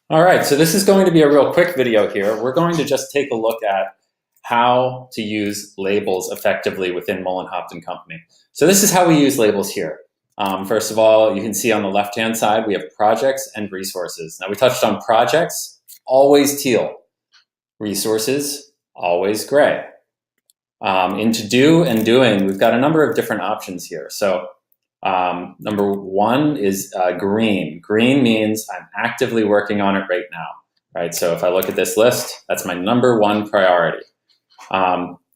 All right, so this is going to be a real quick video here. We're going to just take a look at how to use labels effectively within Mullen Hopton Company. So this is how we use labels here. First of all, you can see on the left-hand side, we have projects and resources. Now we touched on projects, always teal. Resources, always gray. In to do and doing, we've got a number of different options here. So number one is green. Green means I'm actively working on it right now, right? So if I look at this list, that's my number one priority.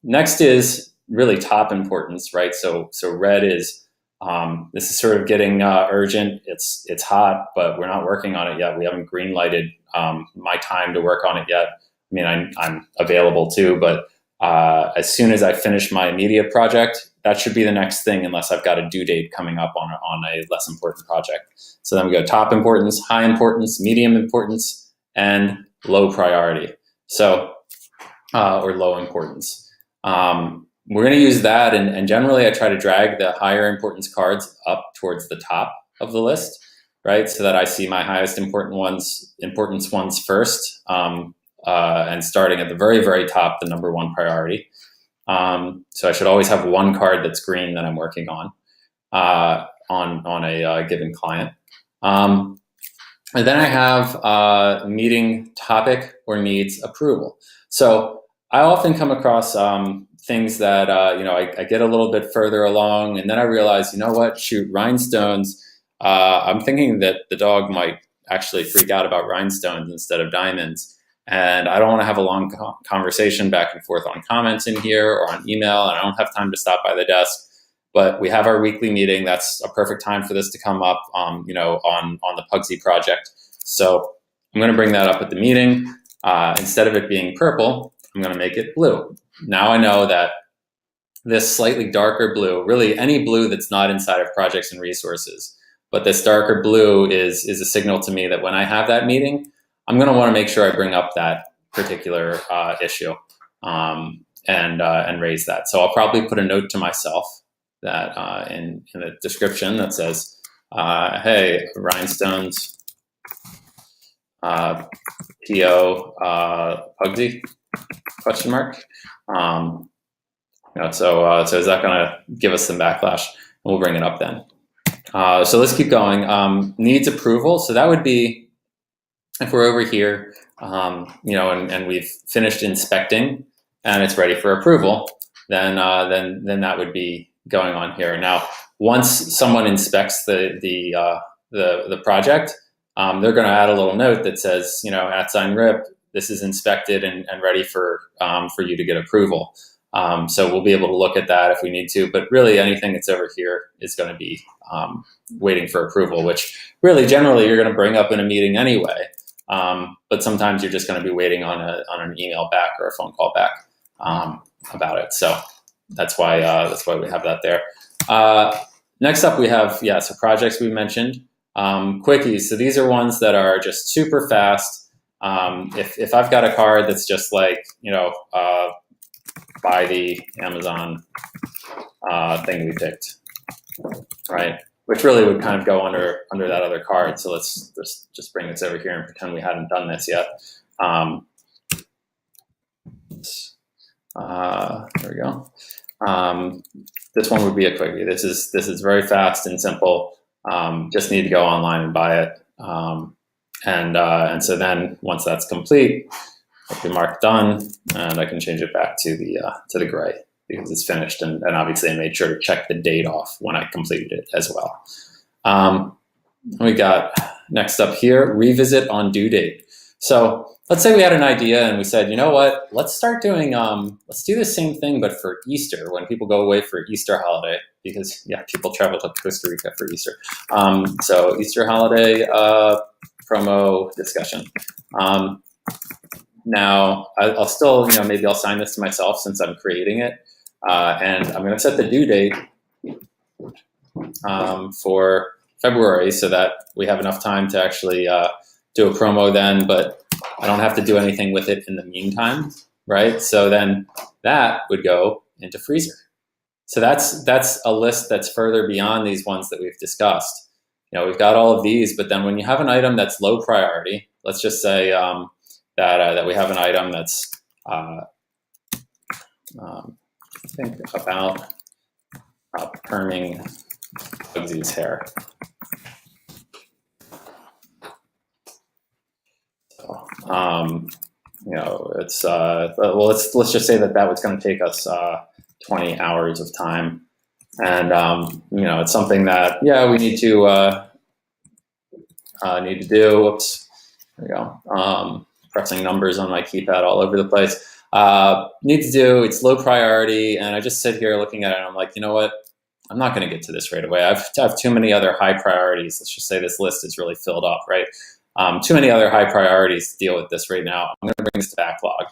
Next is really top importance, right? So red is, this is sort of getting urgent. It's hot, but we're not working on it yet. We haven't green lighted my time to work on it yet. I mean, I'm available too, but as soon as I finish my immediate project, that should be the next thing unless I've got a due date coming up on a less important project. So then we go top importance, high importance, medium importance, and low priority. So, or low importance. We're going to use that, and generally I try to drag the higher importance cards up towards the top of the list, right? So that I see my highest importance ones first, and starting at the very, very top, the number one priority. So I should always have one card that's green that I'm working on a given client. And then I have meeting topic or needs approval. So I often come across things that I get a little bit further along, and then I realize, you know what, shoot, rhinestones. I'm thinking that the dog might actually freak out about rhinestones instead of diamonds. And I don't want to have a long conversation back and forth on comments in here or on email, and I don't have time to stop by the desk. But we have our weekly meeting. That's a perfect time for this to come up, on the Pugsy project. So I'm going to bring that up at the meeting. Instead of it being purple, I'm going to make it blue. Now I know that this slightly darker blue, really any blue that's not inside of projects and resources, but this darker blue is a signal to me that when I have that meeting, I'm going to want to make sure I bring up that particular issue and raise that. So I'll probably put a note to myself that in the description that says, "Hey, rhinestones, PO Pugsy?" Question mark. So is that going to give us some backlash? And we'll bring it up then. So let's keep going. Needs approval. So that would be, if we're over here, and we've finished inspecting and it's ready for approval, then that would be going on here. Now, once someone inspects the project, they're going to add a little note that says, @RIP, this is inspected and ready for you to get approval. So we'll be able to look at that if we need to, but really anything that's over here is going to be waiting for approval, which really generally you're going to bring up in a meeting anyway. But sometimes you're just going to be waiting on an email back or a phone call back about it. So that's why we have that there. Next up we have, so projects we mentioned. Quickies. So these are ones that are just super fast. If I've got a card that's just like, buy the Amazon thing we picked, right? Which really would kind of go under that other card. So let's just bring this over here and pretend we hadn't done this yet. There we go. This one would be a quickie. This is very fast and simple. Just need to go online and buy it. And so then once that's complete, I can mark done, and I can change it back to the gray because it's finished. And obviously I made sure to check the date off when I completed it as well. We got next up here, revisit on due date. So let's say we had an idea and we said, you know what, let's start doing, let's do the same thing, but for Easter, when people go away for Easter holiday, because people travel to Costa Rica for Easter. So Easter holiday promo discussion. Now I'll still, maybe I'll sign this to myself since I'm creating it. And I'm going to set the due date for February so that we have enough time to actually do a promo then, but I don't have to do anything with it in the meantime, right? So then that would go into freezer. So that's a list that's further beyond these ones that we've discussed. we've got all of these, but then when you have an item that's low priority, let's just say that we have an item that's think about perming Bugsy's hair. So, it's well, let's just say that was going to take us 20 hours of time, and it's something that we need to do. Whoops, there we go. Pressing numbers on my keypad all over the place. Need to do. It's low priority, and I just sit here looking at it, and I'm like, you know what? I'm not going to get to this right away. I have too many other high priorities. Let's just say this list is really filled up, right? Too many other high priorities to deal with this right now. I'm going to bring this to backlog.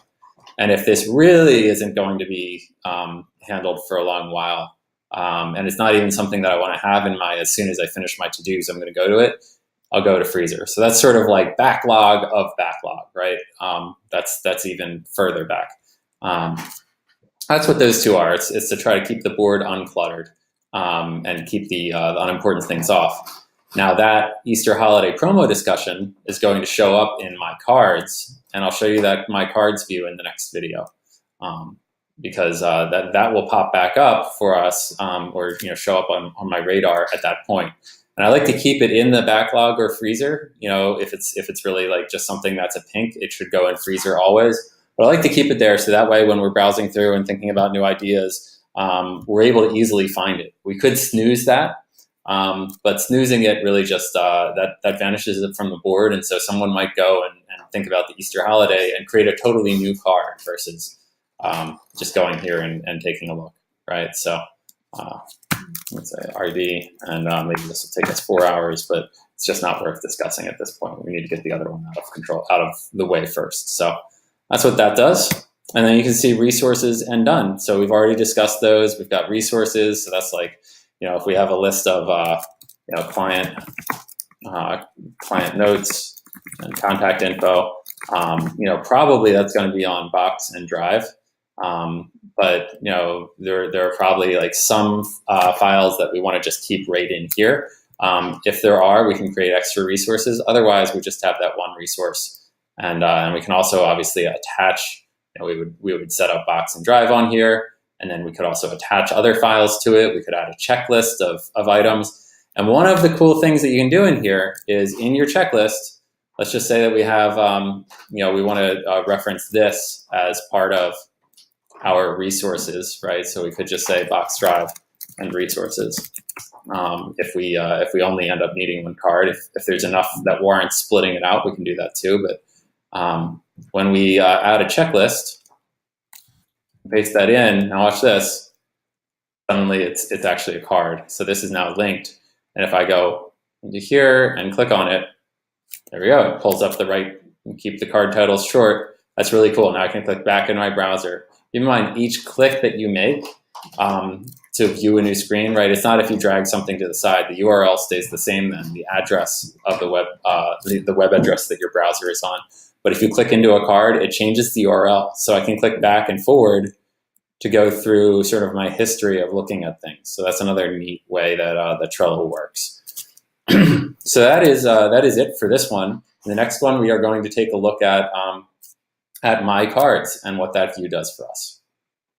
And if this really isn't going to be handled for a long while, and it's not even something that I want to have in my, as soon as I finish my to-dos, I'm going to go to it, I'll go to freezer. So that's sort of like backlog of backlog, right? That's even further back. That's what those two are. It's to try to keep the board uncluttered and keep the unimportant things off. Now that Easter holiday promo discussion is going to show up in my cards, and I'll show you that my cards view in the next video, because that will pop back up for us, or show up on my radar at that point. And I like to keep it in the backlog or freezer. If it's really like just something that's a pink, it should go in freezer always. But I like to keep it there so that way when we're browsing through and thinking about new ideas, we're able to easily find it. We could snooze that. But snoozing it really just that vanishes it from the board, and so someone might go and think about the Easter holiday and create a totally new card versus just going here and taking a look, right? So let's say RD, and maybe this will take us 4 hours, but it's just not worth discussing at this point. We need to get the other one out of the way first. So that's what that does. And then you can see resources and done. So we've already discussed those. We've got resources, so that's like, if we have a list of client notes and contact info, probably that's going to be on Box and Drive. But there are probably like some files that we want to just keep right in here. If there are, we can create extra resources. Otherwise, we just have that one resource, and we can also obviously attach. We would set up Box and Drive on here. And then we could also attach other files to it. We could add a checklist of items. And one of the cool things that you can do in here is in your checklist, let's just say that we have, we want to reference this as part of our resources, right? So we could just say Box Drive and resources. If we only end up needing one card, if there's enough that warrants splitting it out, we can do that too. But when we add a checklist, paste that in, now watch this, suddenly it's actually a card. So this is now linked. And if I go into here and click on it, there we go, it pulls up the right, keep the card titles short. That's really cool. Now I can click back in my browser. Keep in mind, each click that you make to view a new screen, right? It's not if you drag something to the side, the URL stays the same then, the address of the web, the web address that your browser is on. But if you click into a card, it changes the URL. So I can click back and forward to go through sort of my history of looking at things. So that's another neat way that that Trello works. So that is it for this one. In the next one, we are going to take a look at my cards and what that view does for us.